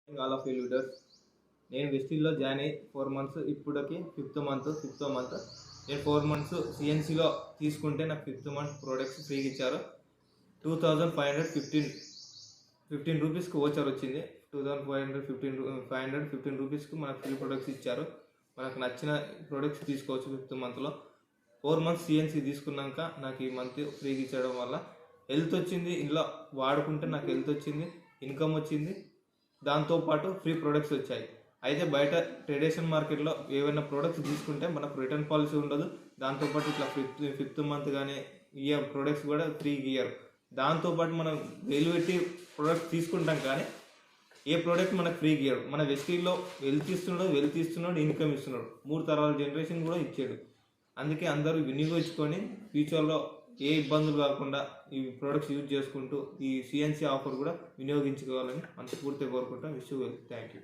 All of leaders. నేను వెస్టిల్లో join అయ్యి 4 months, ఇప్పటికి ఫిఫ్త్ మంత్. నేను 4 months సిఎన్సీలో తీసుకుంటే నాకు 5th month ప్రోడక్ట్స్ ఫ్రీగా ఇచ్చారు. 2515 రూపీస్కి ఓచర్ వచ్చింది. 2515 రూపీస్కి మనకు ఫ్రీ ప్రొడక్ట్స్ ఇచ్చారు. మనకు నచ్చిన ప్రొడక్ట్స్ తీసుకోవచ్చు 5th monthలో. 4 months సిఎన్సీ తీసుకున్నాక నాకు ఈ మంత్ ఫ్రీగా ఇచ్చడం వల్ల హెల్త్ వచ్చింది. ఇంట్లో వాడుకుంటే నాకు హెల్త్ వచ్చింది, ఇన్కమ్ వచ్చింది, దాంతోపాటు ఫ్రీ ప్రొడక్ట్స్ వచ్చాయి. అయితే బయట ట్రెడిషనల్ మార్కెట్లో ఏవైనా ప్రొడక్ట్స్ తీసుకుంటే మనకు రిటర్న్ పాలసీ ఉండదు. దాంతోపాటు ఇట్లా 5th month కానీ ఇయర్ ప్రొడక్ట్స్ కూడా ఫ్రీగా ఇయ్యరు. దాంతోపాటు మనం వేలు పెట్టి ప్రొడక్ట్స్ తీసుకుంటాం కానీ ఏ ప్రోడక్ట్ మనకు ఫ్రీగా ఇయ్యడు. మన వెస్టీల్లో వెల్త్ ఇస్తున్నాడు, ఇన్కమ్ ఇస్తున్నాడు, 3 తరాల జనరేషన్ కూడా ఇచ్చాడు. అందుకే అందరూ వినియోగించుకొని ఫ్యూచర్లో ఏ ఇబ్బందులు కాకుండా ఈ ప్రోడక్ట్స్ యూజ్ చేసుకుంటూ ఈ సిఎన్సీ ఆఫర్ కూడా వినియోగించుకోవాలని మనస్ఫూర్తిగా కోరుకుంటాం. Wish you well. Thank you.